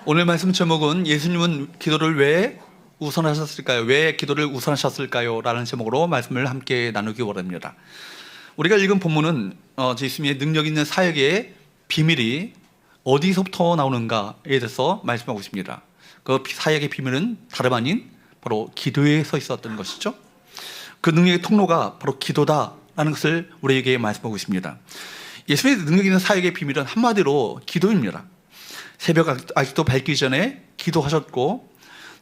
오늘 말씀 제목은 예수님은 기도를 왜 우선하셨을까요? 왜 기도를 우선하셨을까요? 라는 제목으로 말씀을 함께 나누기 원합니다. 우리가 읽은 본문은 예수님의 능력 있는 사역의 비밀이 어디서부터 나오는가에 대해서 말씀하고 있습니다. 그 사역의 비밀은 다름 아닌 바로 기도에 서 있었던 것이죠. 그 능력의 통로가 바로 기도다라는 것을 우리에게 말씀하고 있습니다. 예수님의 능력 있는 사역의 비밀은 한마디로 기도입니다. 새벽 아직도 밝기 전에 기도하셨고,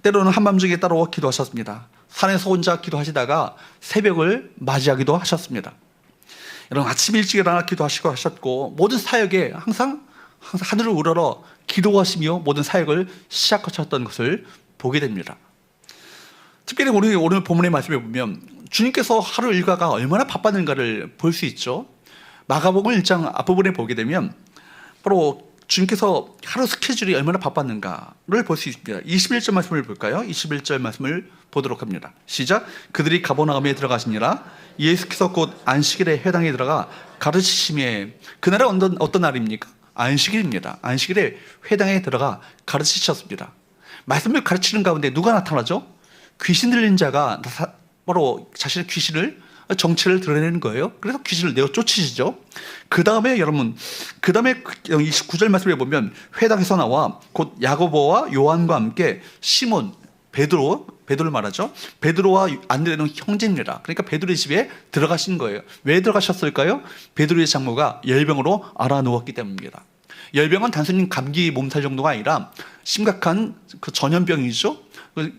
때로는 한밤중에 따로 기도하셨습니다. 산에서 혼자 기도하시다가 새벽을 맞이하기도 하셨습니다. 여러분, 아침 일찍 일어나 기도하시고 하셨고, 모든 사역에 항상 하늘을 우러러 기도하시며 모든 사역을 시작하셨던 것을 보게 됩니다. 특별히 우리 오늘 본문의 말씀에 보면 주님께서 하루 일과가 얼마나 바빴는가를 볼 수 있죠. 마가복음 1장 앞부분에 보게 되면 바로 주님께서 하루 스케줄이 얼마나 바빴는가를 볼 수 있습니다. 21절 말씀을 볼까요? 21절 말씀을 보도록 합니다. 시작. 그들이 가버나움에 들어가시니라. 예수께서 곧 안식일에 회당에 들어가 가르치심에, 그날은 어떤 날입니까? 안식일입니다. 안식일에 회당에 들어가 가르치셨습니다. 말씀을 가르치는 가운데 누가 나타나죠? 귀신 들린 자가 바로 자신의 귀신을, 정체를 드러내는 거예요. 그래서 귀신을 내어 쫓으시죠. 그 다음에 여러분, 29절 말씀에 보면 회당에서 나와 곧 야고보와 요한과 함께 시몬, 베드로를 말하죠. 베드로와 안드레는 형제입니다. 그러니까 베드로의 집에 들어가신 거예요. 왜 들어가셨을까요? 베드로의 장모가 열병으로 앓아 누웠기 때문입니다. 열병은 단순히 감기 몸살 정도가 아니라 심각한 그 전염병이죠.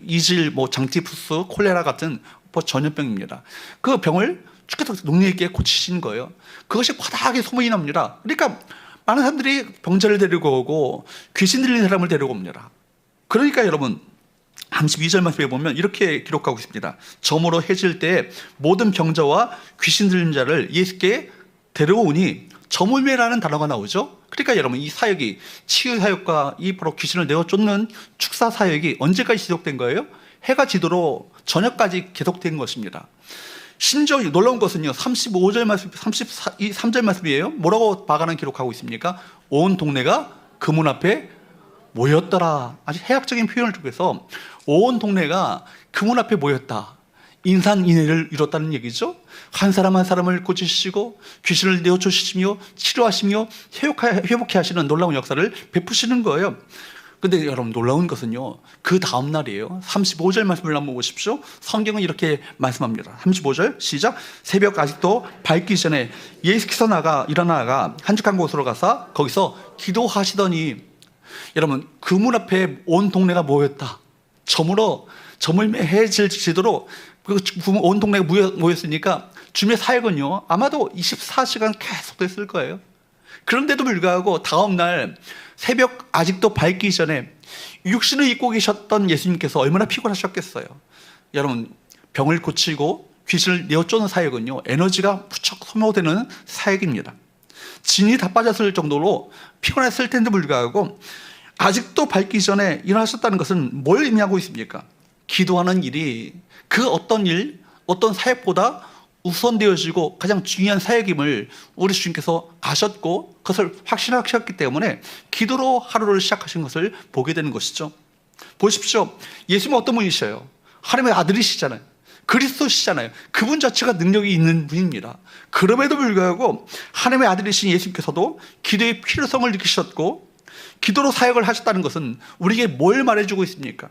이질, 장티푸스, 콜레라 같은 전염병입니다. 그 병을 주께서 능력 있게 고치신 거예요. 그것이 과다하게 소문이 납니다. 그러니까 많은 사람들이 병자를 데리고 오고 귀신 들린 사람을 데리고 옵니다. 그러니까 여러분, 32절 말씀에 보면 이렇게 기록하고 있습니다. 저물어 해질 때 모든 병자와 귀신 들린 자를 예수께 데려오니, 저물매라는 단어가 나오죠. 그러니까 여러분, 이 사역이, 치유 사역과 이 바로 귀신을 내어 쫓는 축사 사역이 언제까지 지속된 거예요? 해가 지도록 저녁까지 계속된 것입니다. 심지어 놀라운 것은요, 35절 말씀, 33절 말씀이에요. 뭐라고 바가는 기록하고 있습니까? 온 동네가 그 문 앞에 모였더라. 아주 해학적인 표현을 통해서 온 동네가 그 문 앞에 모였다. 인산인해를 이뤘다는 얘기죠. 한 사람 한 사람을 고치시고 귀신을 내어 쫓으시며 치료하시며 회복해 하시는 놀라운 역사를 베푸시는 거예요. 근데 여러분, 놀라운 것은요, 그 다음 날이에요. 35절 말씀을 한번 보십시오. 성경은 이렇게 말씀합니다. 35절 시작. 새벽 아직도 밝기 전에 예수께서 일어나가 한적한 곳으로 가서 거기서 기도하시더니, 여러분, 그 문 앞에 온 동네가 모였다. 저물매해지도록 온 동네가 모였으니까 주님의 사역은요, 아마도 24시간 계속 됐을 거예요. 그런데도 불구하고 다음 날 새벽 아직도 밝기 전에 육신을 입고 계셨던 예수님께서 얼마나 피곤하셨겠어요. 여러분, 병을 고치고 귀신을 내어 쫓는 사역은요, 에너지가 무척 소모되는 사역입니다. 진이 다 빠졌을 정도로 피곤했을 텐데 불구하고 아직도 밝기 전에 일어나셨다는 것은 뭘 의미하고 있습니까? 기도하는 일이 그 어떤 일, 어떤 사역보다 우선되어지고 가장 중요한 사역임을 우리 주님께서 아셨고 그것을 확신하셨기 때문에 기도로 하루를 시작하신 것을 보게 되는 것이죠. 보십시오. 예수님은 어떤 분이셔요? 하나님의 아들이시잖아요. 그리스도시잖아요. 그분 자체가 능력이 있는 분입니다. 그럼에도 불구하고 하나님의 아들이신 예수님께서도 기도의 필요성을 느끼셨고 기도로 사역을 하셨다는 것은 우리에게 뭘 말해주고 있습니까?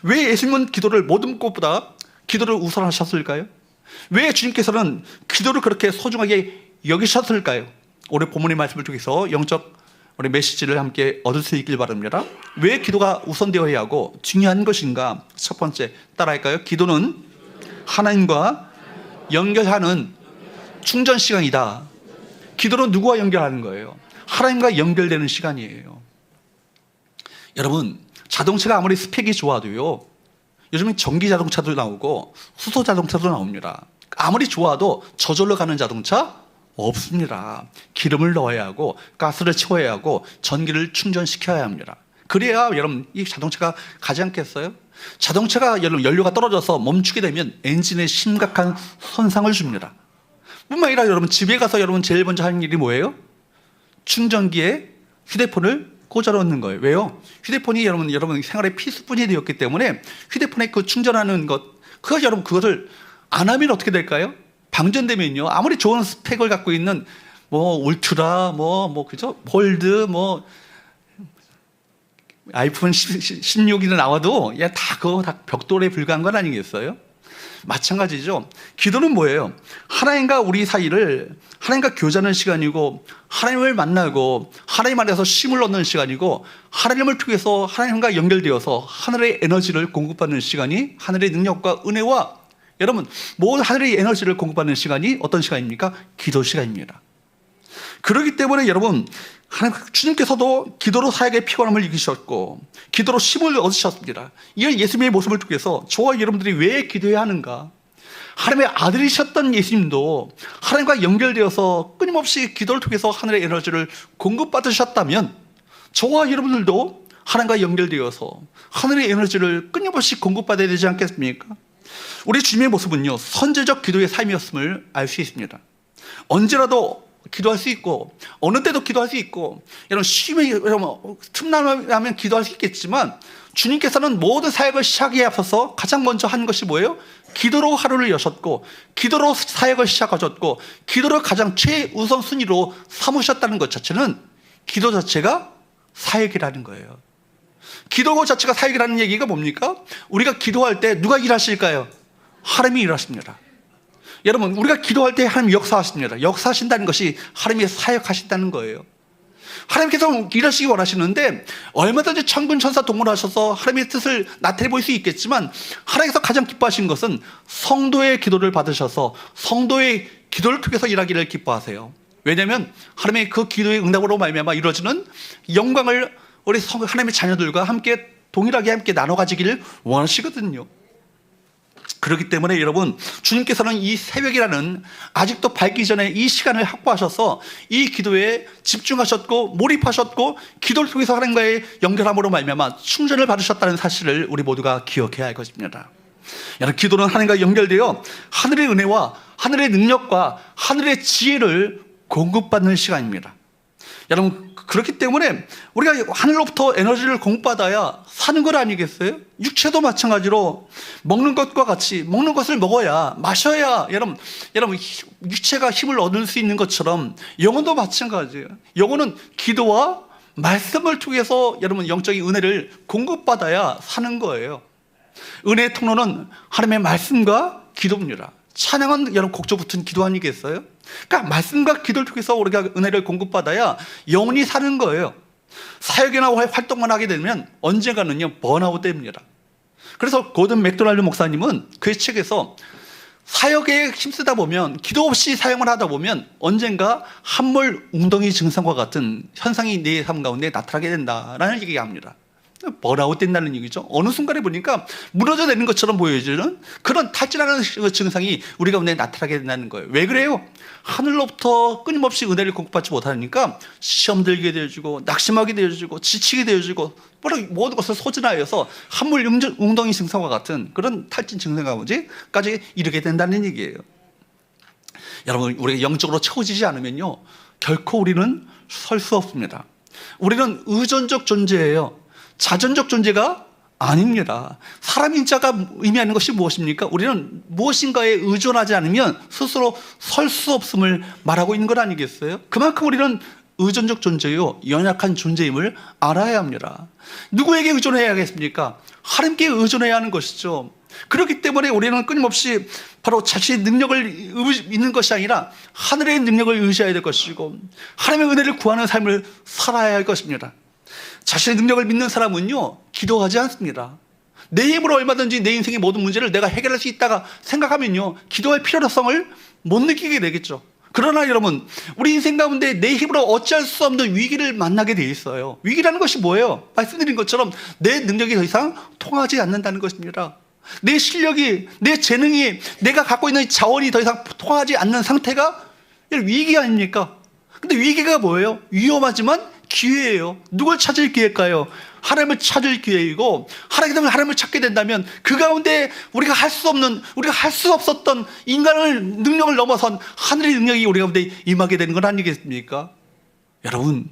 왜 예수님은 기도를 모든 것보다 기도를 우선하셨을까요? 왜 주님께서는 기도를 그렇게 소중하게 여기셨을까요? 오늘 본문의 말씀을 통해서 영적 우리 메시지를 함께 얻을 수 있길 바랍니다. 왜 기도가 우선되어야 하고 중요한 것인가? 첫 번째, 따라할까요? 기도는 하나님과 연결하는 충전 시간이다. 기도는 누구와 연결하는 거예요? 하나님과 연결되는 시간이에요. 여러분, 자동차가 아무리 스펙이 좋아도요, 요즘은 전기 자동차도 나오고 수소 자동차도 나옵니다. 아무리 좋아도 저절로 가는 자동차 없습니다. 기름을 넣어야 하고 가스를 채워야 하고 전기를 충전시켜야 합니다. 그래야 여러분, 이 자동차가 가지 않겠어요? 자동차가 여러분 연료가 떨어져서 멈추게 되면 엔진에 심각한 손상을 줍니다. 뿐만 아니라 여러분, 집에 가서 여러분 제일 먼저 하는 일이 뭐예요? 충전기에 휴대폰을 꽂아놓는 거예요. 왜요? 휴대폰이 여러분 생활의 필수품이 되었기 때문에 휴대폰에 그 충전하는 것, 여러분 그것을 안 하면 어떻게 될까요? 방전되면요. 아무리 좋은 스펙을 갖고 있는 뭐 울트라, 그죠? 폴드, 아이폰 16이 나와도 그거 다 벽돌에 불과한 건 아니겠어요? 마찬가지죠. 기도는 뭐예요? 하나님과 우리 사이를, 하나님과 교제하는 시간이고, 하나님을 만나고 하나님 안에서 쉼을 얻는 시간이고, 하나님을 통해서 하나님과 연결되어서 하늘의 에너지를 공급받는 시간이, 하늘의 능력과 은혜와 여러분 모든 하늘의 에너지를 공급받는 시간이 어떤 시간입니까? 기도 시간입니다. 그렇기 때문에 여러분, 주님께서도 기도로 사역의 피곤함을 이기셨고 기도로 쉼을 얻으셨습니다. 이런 예수님의 모습을 통해서 저와 여러분들이 왜 기도해야 하는가? 하나님의 아들이셨던 예수님도 하나님과 연결되어서 끊임없이 기도를 통해서 하늘의 에너지를 공급받으셨다면 저와 여러분들도 하나님과 연결되어서 하늘의 에너지를 끊임없이 공급받아야 되지 않겠습니까? 우리 주님의 모습은요, 선제적 기도의 삶이었음을 알 수 있습니다. 언제라도 기도할 수 있고 어느 때도 기도할 수 있고 여러분 틈나면 기도할 수 있겠지만 주님께서는 모든 사역을 시작에 앞서서 가장 먼저 한 것이 뭐예요? 기도로 하루를 여셨고 기도로 사역을 시작하셨고 기도를 가장 최우선 순위로 삼으셨다는 것 자체는 기도 자체가 사역이라는 거예요. 기도 자체가 사역이라는 얘기가 뭡니까? 우리가 기도할 때 누가 일하실까요? 하나님이 일하십니다. 여러분, 우리가 기도할 때 하나님 역사하십니다. 역사하신다는 것이 하나님이 사역하신다는 거예요. 하나님께서 일하시기 원하시는데 얼마든지 천군 천사 동원하셔서 하나님의 뜻을 나타내 볼 수 있겠지만 하나님께서 가장 기뻐하신 것은 성도의 기도를 받으셔서 성도의 기도를 통해서 일하기를 기뻐하세요. 왜냐하면 하나님의 그 기도의 응답으로 말미암아 이루어지는 영광을 우리 하나님의 자녀들과 함께 동일하게 함께 나눠 가지기를 원하시거든요. 그렇기 때문에 여러분, 주님께서는 이 새벽이라는 아직도 밝기 전에 이 시간을 확보하셔서 이 기도에 집중하셨고 몰입하셨고 기도를 통해서 하나님과의 연결함으로 말미암아 충전을 받으셨다는 사실을 우리 모두가 기억해야 할 것입니다. 여러분, 기도는 하나님과 연결되어 하늘의 은혜와 하늘의 능력과 하늘의 지혜를 공급받는 시간입니다. 여러분, 그렇기 때문에 우리가 하늘로부터 에너지를 공급받아야 사는 것 아니겠어요? 육체도 마찬가지로 먹는 것과 같이 먹는 것을 먹어야 마셔야 여러분 육체가 힘을 얻을 수 있는 것처럼 영혼도 마찬가지예요. 영혼은 기도와 말씀을 통해서 여러분 영적인 은혜를 공급받아야 사는 거예요. 은혜의 통로는 하나님의 말씀과 기도입니다. 찬양은 여러분 곡조 붙은 기도 아니겠어요? 그러니까 말씀과 기도를 통해서 우리가 은혜를 공급받아야 영혼이 사는 거예요. 사역이나 활동만 하게 되면 언젠가는요 번아웃 됩니다. 그래서 고든 맥도날드 목사님은 그의 책에서 사역에 힘쓰다 보면 기도 없이 사역을 하다 보면 언젠가 함몰 웅덩이 증상과 같은 현상이 내 삶 가운데 나타나게 된다라는 얘기를 합니다. 번아웃 된다는 얘기죠. 어느 순간에 보니까 무너져 내리는 것처럼 보여지는 그런 탈진하는 증상이 우리 가운데 나타나게 된다는 거예요. 왜 그래요? 하늘로부터 끊임없이 은혜를 공급받지 못하니까 시험 들게 되어지고 낙심하게 되어지고 지치게 되어지고 모든 것을 소진하여서 함몰 웅덩이 증상과 같은 그런 탈진 증상까지 이르게 된다는 얘기예요. 여러분, 우리가 영적으로 채워지지 않으면요 결코 우리는 설 수 없습니다. 우리는 의존적 존재예요. 자존적 존재가 아닙니다. 사람인자가 의미하는 것이 무엇입니까? 우리는 무엇인가에 의존하지 않으면 스스로 설 수 없음을 말하고 있는 것 아니겠어요? 그만큼 우리는 의존적 존재요 연약한 존재임을 알아야 합니다. 누구에게 의존해야겠습니까? 하나님께 의존해야 하는 것이죠. 그렇기 때문에 우리는 끊임없이 바로 자신의 능력을 믿는 것이 아니라 하늘의 능력을 의지해야 될 것이고 하나님의 은혜를 구하는 삶을 살아야 할 것입니다. 자신의 능력을 믿는 사람은요 기도하지 않습니다. 내 힘으로 얼마든지 내 인생의 모든 문제를 내가 해결할 수 있다가 생각하면요 기도할 필요성을 못 느끼게 되겠죠. 그러나 여러분, 우리 인생 가운데 내 힘으로 어찌할 수 없는 위기를 만나게 돼 있어요. 위기라는 것이 뭐예요? 말씀드린 것처럼 내 능력이 더 이상 통하지 않는다는 것입니다. 내 실력이, 내 재능이, 내가 갖고 있는 자원이 더 이상 통하지 않는 상태가 위기 아닙니까? 근데 위기가 뭐예요? 위험하지만 기회예요. 누굴 찾을 기회일까요? 하나님을 찾을 기회이고, 하나님을 찾게 된다면 그 가운데 우리가 할 수 없었던 인간의 능력을 넘어선 하늘의 능력이 우리 가운데 임하게 되는 건 아니겠습니까? 여러분,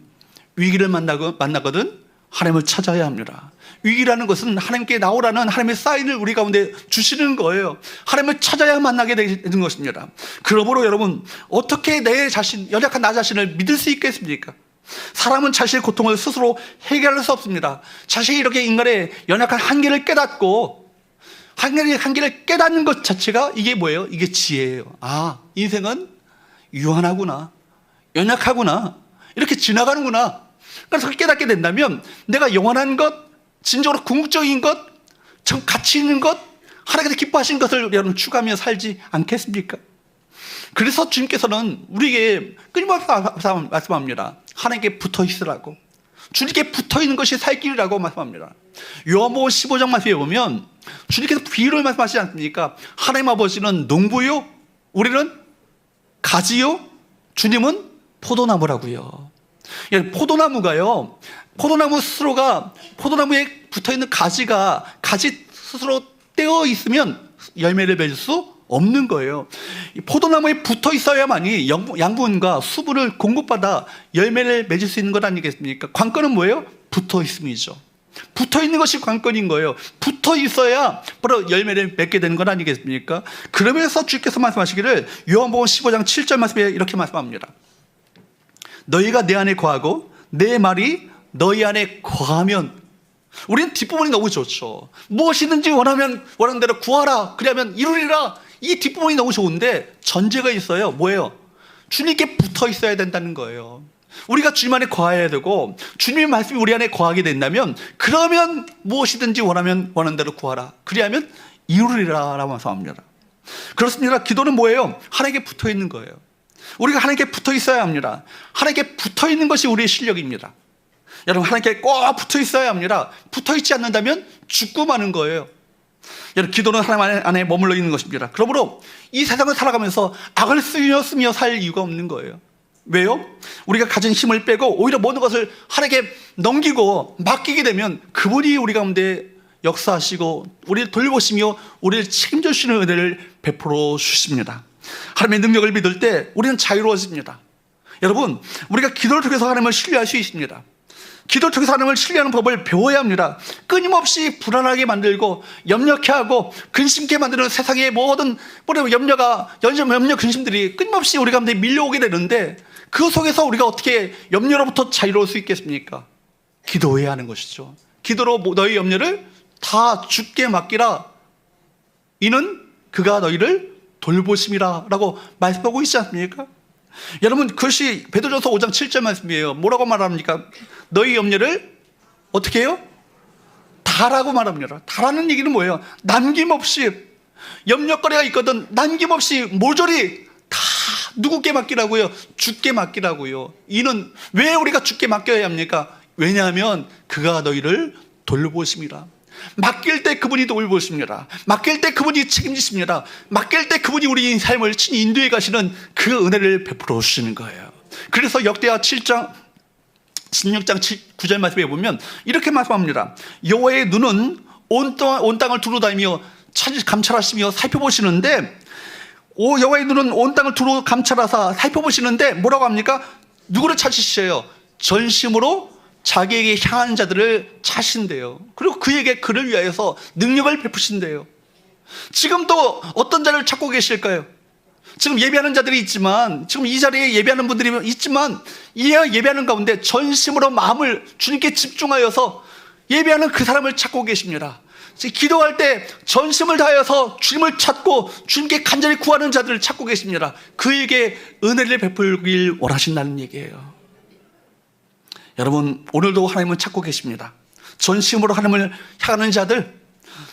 위기를 만나거든 하나님을 찾아야 합니다. 위기라는 것은 하나님께 나오라는 하나님의 사인을 우리 가운데 주시는 거예요. 하나님을 찾아야 만나게 되는 것입니다. 그러므로 여러분, 어떻게 내 자신, 연약한 나 자신을 믿을 수 있겠습니까? 사람은 자신의 고통을 스스로 해결할 수 없습니다. 자신이 이렇게 인간의 연약한 한계를 깨닫고 한계를 깨닫는 것 자체가 이게 뭐예요? 이게 지혜예요. 아, 인생은 유한하구나, 연약하구나, 이렇게 지나가는구나. 그래서 깨닫게 된다면 내가 영원한 것, 진정으로 궁극적인 것, 참 가치 있는 것, 하나님께서 기뻐하신 것을 여러분 추구하며 살지 않겠습니까? 그래서 주님께서는 우리에게 끊임없이 말씀합니다. 하나님께 붙어 있으라고. 주님께 붙어 있는 것이 살 길이라고 말씀합니다. 요한복음 15장 말씀에 보면 주님께서 비유를 말씀하시지 않습니까? 하나님 아버지는 농부요, 우리는 가지요, 주님은 포도나무라고요. 포도나무가요, 포도나무 스스로가, 포도나무에 붙어있는 가지 스스로 떼어 있으면 열매를 맺을 수 없는 거예요. 포도나무에 붙어 있어야만이 양분과 수분을 공급받아 열매를 맺을 수 있는 것 아니겠습니까? 관건은 뭐예요? 붙어 있음이죠. 붙어 있는 것이 관건인 거예요. 붙어 있어야 바로 열매를 맺게 되는 것 아니겠습니까? 그러면서 주께서 말씀하시기를 요한복음 15장 7절 말씀에 이렇게 말씀합니다. 너희가 내 안에 거하고 내 말이 너희 안에 거하면, 우리는 뒷부분이 너무 좋죠. 무엇이든지 원하는 대로 구하라, 그러면 이루리라. 이 뒷부분이 너무 좋은데 전제가 있어요. 뭐예요? 주님께 붙어 있어야 된다는 거예요. 우리가 주님 안에 거해야 되고 주님의 말씀이 우리 안에 거하게 된다면, 그러면 무엇이든지 원하는 대로 구하라, 그리하면 이루리라 라고 말씀합니다. 그렇습니다. 기도는 뭐예요? 하나님께 붙어 있는 거예요. 우리가 하나님께 붙어 있어야 합니다. 하나님께 붙어 있는 것이 우리의 실력입니다. 여러분, 하나님께 꼭 붙어 있어야 합니다. 붙어 있지 않는다면 죽고 마는 거예요. 여러분, 기도는 하나님 안에 머물러 있는 것입니다. 그러므로 이 세상을 살아가면서 악을 쓰며 살 이유가 없는 거예요. 왜요? 우리가 가진 힘을 빼고 오히려 모든 것을 하나님께 넘기고 맡기게 되면 그분이 우리 가운데 역사하시고 우리를 돌보시며 우리를 책임져 주시는 은혜를 베풀어 주십니다. 하나님의 능력을 믿을 때 우리는 자유로워집니다. 여러분, 우리가 기도를 통해서 하나님을 신뢰할 수 있습니다. 기도를 통해서 하나님을 신뢰하는 법을 배워야 합니다. 끊임없이 불안하게 만들고 염려케 하고 근심케 만드는 세상의 모든 염려 근심들이 끊임없이 우리 가운데 밀려오게 되는데, 그 속에서 우리가 어떻게 염려로부터 자유로울 수 있겠습니까? 기도해야 하는 것이죠. 기도로 너희 염려를 다 주께 맡기라, 이는 그가 너희를 돌보심이라 라고 말씀하고 있지 않습니까? 여러분, 그것이 베드로전서 5장 7절 말씀이에요. 뭐라고 말합니까? 너희 염려를 어떻게 해요? 다라고 말합니다. 다라는 얘기는 뭐예요? 남김없이, 염려거리가 있거든 남김없이 모조리 다 누구께 맡기라고요? 주께 맡기라고요. 이는 왜 우리가 주께 맡겨야 합니까? 왜냐하면 그가 너희를 돌보심이라. 맡길 때 그분이 돌보십니다. 맡길 때 그분이 책임지십니다. 맡길 때 그분이 우리 삶을 친히 인도해 가시는 그 은혜를 베풀어 주시는 거예요. 그래서 역대하 16장 9절 말씀에 보면 이렇게 말씀합니다. 여호와의 눈은 온 땅을 두루다니며 감찰하시며 살펴보시는데, 여호와의 눈은 온 땅을 두루 감찰하사 살펴보시는데 뭐라고 합니까? 누구를 찾으셔요? 전심으로 자기에게 향한 자들을 찾으신대요. 그리고 그를 위하여서 능력을 베푸신대요. 지금 또 어떤 자를 찾고 계실까요? 지금 예배하는 자들이 있지만, 지금 이 자리에 예배하는 분들이 있지만, 이 예배하는 가운데 전심으로 마음을 주님께 집중하여서 예배하는 그 사람을 찾고 계십니다. 기도할 때 전심을 다하여서 주님을 찾고 주님께 간절히 구하는 자들을 찾고 계십니다. 그에게 은혜를 베풀길 원하신다는 얘기예요. 여러분, 오늘도 하나님을 찾고 계십니다. 전심으로 하나님을 향하는 자들,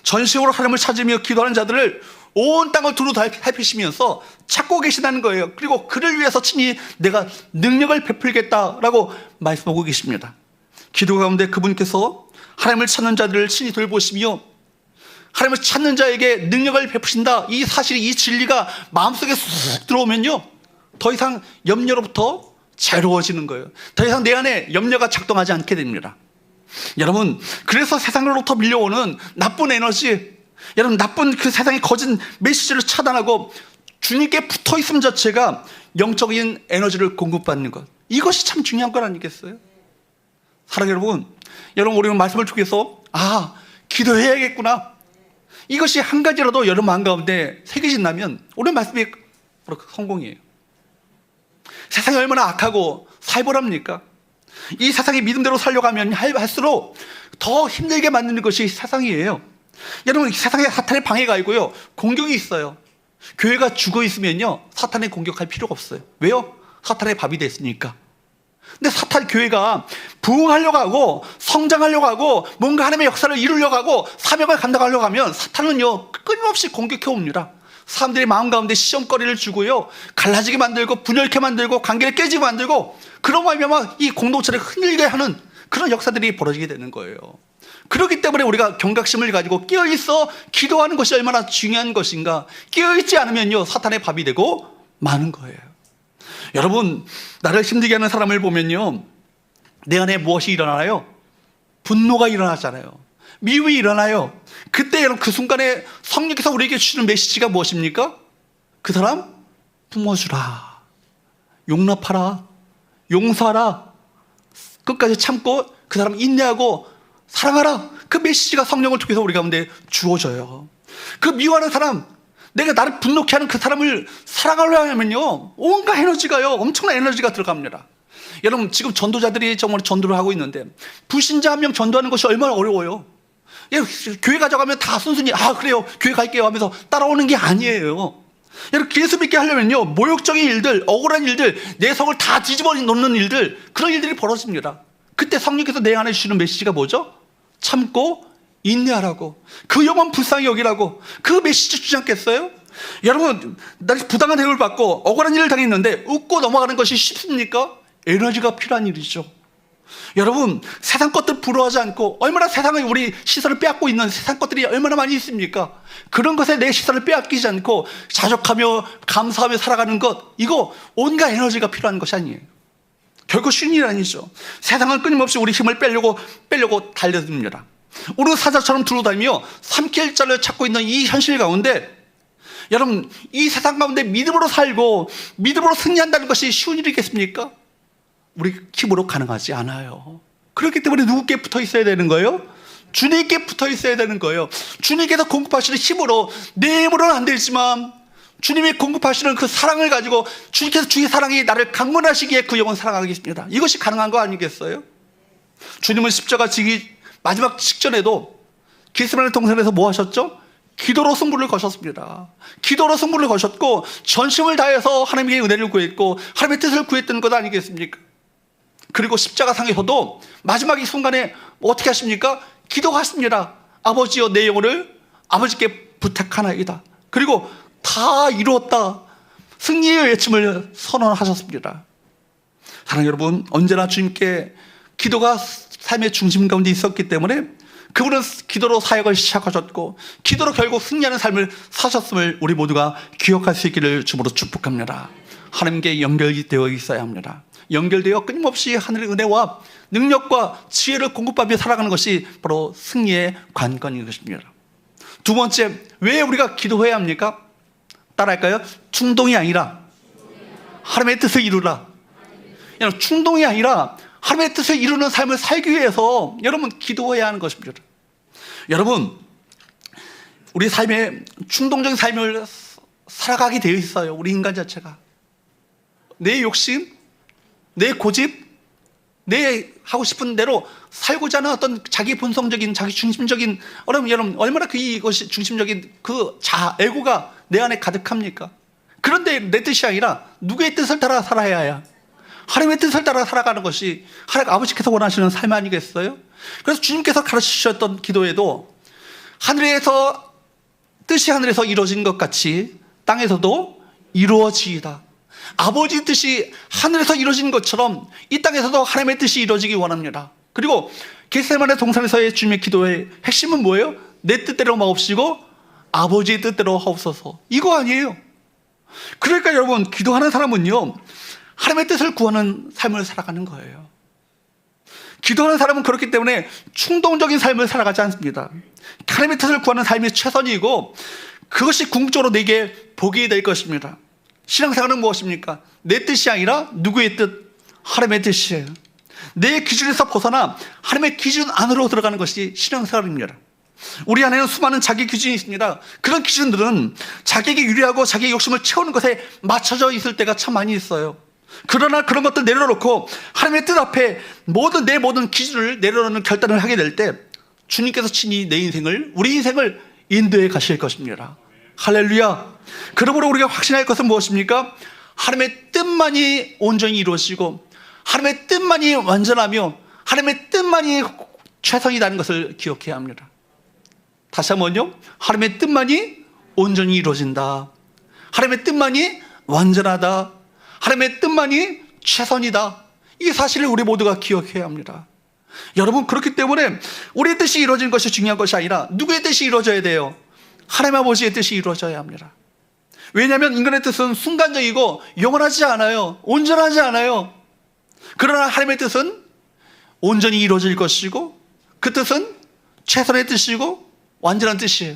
전심으로 하나님을 찾으며 기도하는 자들을 온 땅을 두루 살피시면서 찾고 계시다는 거예요. 그리고 그를 위해서 친히 내가 능력을 베풀겠다라고 말씀하고 계십니다. 기도 가운데 그분께서 하나님을 찾는 자들을 친히 돌보시며 하나님을 찾는 자에게 능력을 베푸신다, 이 사실이, 이 진리가 마음속에 쑥 들어오면요, 더 이상 염려로부터 자유로워지는 거예요. 더 이상 내 안에 염려가 작동하지 않게 됩니다. 여러분, 그래서 세상으로부터 밀려오는 나쁜 에너지, 여러분, 나쁜 그 세상의 거짓 메시지를 차단하고 주님께 붙어 있음 자체가 영적인 에너지를 공급받는 것, 이것이 참 중요한 것 아니겠어요? 사랑하는 여러분, 여러분, 우리는 말씀을 통해서 기도해야겠구나, 이것이 한 가지라도 여러분 마음 가운데 새겨진다면 우리 말씀이 바로 성공이에요. 세상이 얼마나 악하고 살벌합니까? 이 세상이 믿음대로 살려가면 할수록 더 힘들게 만드는 것이 세상이에요. 여러분, 세상에 사탄의 방해가 있고요, 공격이 있어요. 교회가 죽어 있으면요, 사탄에 공격할 필요가 없어요. 왜요? 사탄의 밥이 됐으니까. 근데 교회가 부흥하려고 하고 성장하려고 하고 뭔가 하나님의 역사를 이루려고 하고 사명을 감당하려고 하면 사탄은요, 끊임없이 공격해 옵니다. 사람들의 마음 가운데 시험거리를 주고요, 갈라지게 만들고 분열케 만들고 관계를 깨지게 만들고, 그런 말미암아 이 공동체를 흔들게 하는 그런 역사들이 벌어지게 되는 거예요. 그렇기 때문에 우리가 경각심을 가지고 깨어있어 기도하는 것이 얼마나 중요한 것인가. 깨어있지 않으면요, 사탄의 밥이 되고 마는 거예요. 여러분, 나를 힘들게 하는 사람을 보면요, 내 안에 무엇이 일어나요? 분노가 일어나잖아요. 미움이 일어나요. 그때 여러분, 그 순간에 성령께서 우리에게 주시는 메시지가 무엇입니까? 그 사람 품어주라, 용납하라, 용서하라, 끝까지 참고 그 사람 인내하고 사랑하라. 그 메시지가 성령을 통해서 우리 가운데 주어져요. 그 미워하는 사람, 내가 나를 분노케 하는 그 사람을 사랑하려 하면요, 온갖 에너지가요, 엄청난 에너지가 들어갑니다. 여러분, 지금 전도자들이 정말 전도를 하고 있는데 불신자 한 명 전도하는 것이 얼마나 어려워요. 교회 가져가면 다 순순히 그래요, 교회 갈게요 하면서 따라오는 게 아니에요. 여러분, 예수 믿게 하려면요, 모욕적인 일들, 억울한 일들, 내 성을 다 뒤집어 놓는 일들, 그런 일들이 벌어집니다. 그때 성령께서 내 안에 주시는 메시지가 뭐죠? 참고 인내하라고, 그 영혼 불쌍히 여기라고. 그 메시지 주지 않겠어요? 여러분, 나 부당한 대우를 받고 억울한 일을 당했는데 웃고 넘어가는 것이 쉽습니까? 에너지가 필요한 일이죠. 여러분, 세상 것들 부러워하지 않고, 얼마나 세상에 우리 시선을 빼앗고 있는 세상 것들이 얼마나 많이 있습니까? 그런 것에 내 시선을 빼앗기지 않고 자족하며 감사하며 살아가는 것, 이거 온갖 에너지가 필요한 것이 아니에요. 결코 쉬운 일 아니죠. 세상은 끊임없이 우리 힘을 빼려고 달려듭니다. 우리는 사자처럼 두루다니며 삼킬 자를 찾고 있는 이 현실 가운데, 여러분, 이 세상 가운데 믿음으로 살고 믿음으로 승리한다는 것이 쉬운 일이겠습니까? 우리 힘으로 가능하지 않아요. 그렇기 때문에 누구께 붙어 있어야 되는 거예요? 주님께 붙어 있어야 되는 거예요. 주님께서 공급하시는 힘으로, 내 힘으로는 안 되지만 주님이 공급하시는 그 사랑을 가지고, 주님께서 주의 사랑이 나를 강건하시기에 그 영혼 사랑하겠습니다. 이것이 가능한 거 아니겠어요? 주님은 십자가 지기 마지막 직전에도 겟세마네 동산에서 뭐 하셨죠? 기도로 승부를 거셨습니다. 기도로 승부를 거셨고 전심을 다해서 하나님의 은혜를 구했고 하나님의 뜻을 구했던 것 아니겠습니까? 그리고 십자가상에서도 마지막 이 순간에 어떻게 하십니까? 기도하십니다. 아버지여, 내 영혼을 아버지께 부탁하나이다. 그리고 다 이루었다, 승리의 외침을 선언하셨습니다. 사랑하는 여러분, 언제나 주님께 기도가 삶의 중심 가운데 있었기 때문에 그분은 기도로 사역을 시작하셨고 기도로 결국 승리하는 삶을 사셨음을 우리 모두가 기억할 수 있기를 주님으로 축복합니다. 하나님께 연결되어 있어야 합니다. 연결되어 끊임없이 하늘의 은혜와 능력과 지혜를 공급하며 살아가는 것이 바로 승리의 관건인 것입니다. 두 번째, 왜 우리가 기도해야 합니까? 따라할까요? 충동이 아니라 하나님의 뜻을 이루라. 여러분, 충동이 아니라 하나님의 뜻을 이루는 삶을 살기 위해서 여러분 기도해야 하는 것입니다. 여러분, 우리 삶에 충동적인 삶을 살아가게 되어 있어요. 우리 인간 자체가 내 욕심, 내 고집, 내 하고 싶은 대로 살고자 하는 어떤 자기 본성적인, 자기 중심적인, 여러분 얼마나 이것이 중심적인 그 에고가 내 안에 가득합니까? 그런데 내 뜻이 아니라 누구의 뜻을 따라 살아야 하나님의 뜻을 따라 살아가는 것이 하나님 아버지께서 원하시는 삶 아니겠어요? 그래서 주님께서 가르치셨던 기도에도 뜻이 하늘에서 이루어진 것 같이 땅에서도 이루어지이다. 아버지 뜻이 하늘에서 이루어진 것처럼 이 땅에서도 하나님의 뜻이 이루어지기 원합니다. 그리고 겟세마네 동산에서의 주님의 기도의 핵심은 뭐예요? 내 뜻대로 마옵시고 아버지의 뜻대로 하옵소서. 이거 아니에요. 그러니까 여러분, 기도하는 사람은요, 하나님의 뜻을 구하는 삶을 살아가는 거예요. 기도하는 사람은 그렇기 때문에 충동적인 삶을 살아가지 않습니다. 하나님의 뜻을 구하는 삶이 최선이고 그것이 궁극적으로 내게 복이 될 것입니다. 신앙생활은 무엇입니까? 내 뜻이 아니라 누구의 뜻? 하나님의 뜻이에요. 내 기준에서 벗어나 하나님의 기준 안으로 들어가는 것이 신앙생활입니다. 우리 안에는 수많은 자기 기준이 있습니다. 그런 기준들은 자기에게 유리하고 자기의 욕심을 채우는 것에 맞춰져 있을 때가 참 많이 있어요. 그러나 그런 것들 내려놓고 하나님의 뜻 앞에 내 모든 기준을 내려놓는 결단을 하게 될 때 주님께서 친히 우리 인생을 인도해 가실 것입니다. 할렐루야. 그러므로 우리가 확신할 것은 무엇입니까? 하나님의 뜻만이 온전히 이루어지고 하나님의 뜻만이 완전하며 하나님의 뜻만이 최선이라는 것을 기억해야 합니다. 다시 한번요. 하나님의 뜻만이 온전히 이루어진다. 하나님의 뜻만이 완전하다. 하나님의 뜻만이 최선이다. 이 사실을 우리 모두가 기억해야 합니다. 여러분, 그렇기 때문에 우리의 뜻이 이루어지는 것이 중요한 것이 아니라 누구의 뜻이 이루어져야 돼요? 하나님 아버지의 뜻이 이루어져야 합니다. 왜냐하면 인간의 뜻은 순간적이고 영원하지 않아요. 온전하지 않아요. 그러나 하나님의 뜻은 온전히 이루어질 것이고 그 뜻은 최선의 뜻이고 완전한 뜻이에요.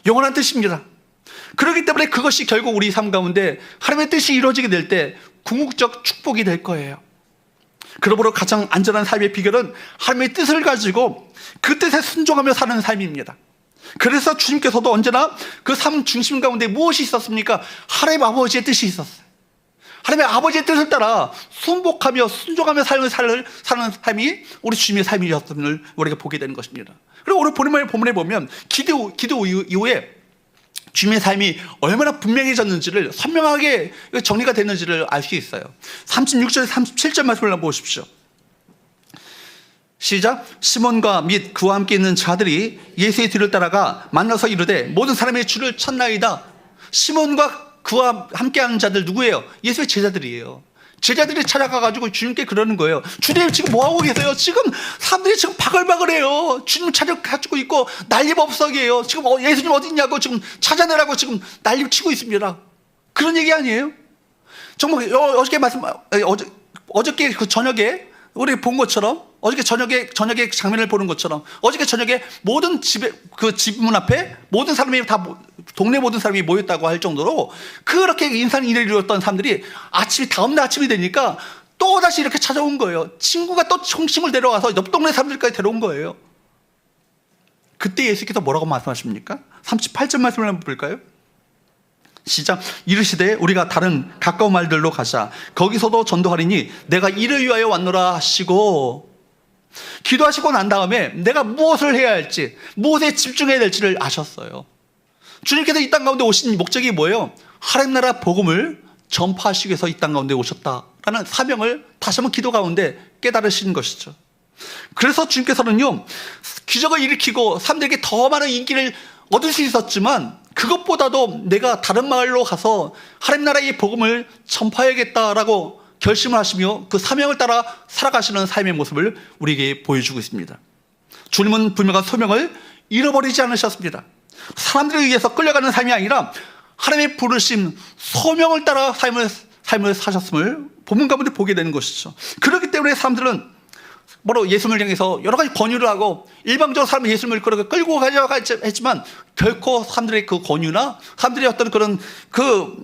영원한 뜻입니다. 그렇기 때문에 그것이 결국 우리 삶 가운데 하나님의 뜻이 이루어지게 될 때 궁극적 축복이 될 거예요. 그러므로 가장 안전한 삶의 비결은 하나님의 뜻을 가지고 그 뜻에 순종하며 사는 삶입니다. 그래서 주님께서도 언제나 그 삶 중심 가운데 무엇이 있었습니까? 하나님 아버지의 뜻이 있었어요. 하나님의 아버지의 뜻을 따라 순복하며 순종하며 사는 삶이 우리 주님의 삶이었음을 우리가 보게 되는 것입니다. 그리고 오늘 본문에 보면 기도 이후에 주님의 삶이 얼마나 분명해졌는지를 선명하게 정리가 됐는지를 알 수 있어요. 36절 37절 말씀을 한번 보십시오. 시작. 시몬과 및 그와 함께 있는 자들이 예수의 뒤를 따라가 만나서 이르되 모든 사람의 주를 찾나이다. 시몬과 그와 함께하는 자들 누구예요? 예수의 제자들이에요. 제자들이 찾아가가지고 주님께 그러는 거예요. 주님 지금 뭐하고 계세요? 지금 사람들이 지금 바글바글해요. 주님 찾아가지고 있고 난리법석이에요. 지금 예수님 어디 있냐고 지금 찾아내라고 지금 난리 치고 있습니다. 그런 얘기 아니에요? 정말 어저께 그 저녁에 우리 본 것처럼 어저께 저녁에 장면을 보는 것처럼 어저께 저녁에 모든 집 문 앞에 모든 사람이 다 동네 모든 사람이 모였다고 할 정도로 그렇게 인산인해를 이루었던 사람들이 다음날 아침이 되니까 또 다시 이렇게 찾아온 거예요. 친구가 또 청심을 데려와서 옆 동네 사람들까지 데려온 거예요. 그때 예수께서 뭐라고 말씀하십니까? 38절 말씀을 한번 볼까요? 시작. 이르시되 우리가 다른 가까운 말들로 가자. 거기서도 전도하리니 내가 이를 위하여 왔노라 하시고, 기도하시고 난 다음에 내가 무엇을 해야 할지, 무엇에 집중해야 될지를 아셨어요. 주님께서 이 땅 가운데 오신 목적이 뭐예요? 하나님 나라 복음을 전파하시기 위해서 이 땅 가운데 오셨다라는 사명을 다시 한번 기도 가운데 깨달으시는 것이죠. 그래서 주님께서는요, 기적을 일으키고 사람들에게 더 많은 인기를 얻을 수 있었지만 그것보다도 내가 다른 마을로 가서 하나님 나라의 복음을 전파해야겠다라고 결심을 하시며 그 사명을 따라 살아가시는 삶의 모습을 우리에게 보여주고 있습니다. 주님은 분명한 소명을 잃어버리지 않으셨습니다. 사람들에 의해서 끌려가는 삶이 아니라 하나님의 부르심, 소명을 따라 삶을 사셨음을 본문 가운데 보게 되는 것이죠. 그렇기 때문에 사람들은 예수님을 향해서 여러 가지 권유를 하고 일방적으로 사람을 예수님을 끌고 가려고 했지만 결코 사람들의 그 권유나 사람들의 어떤 그런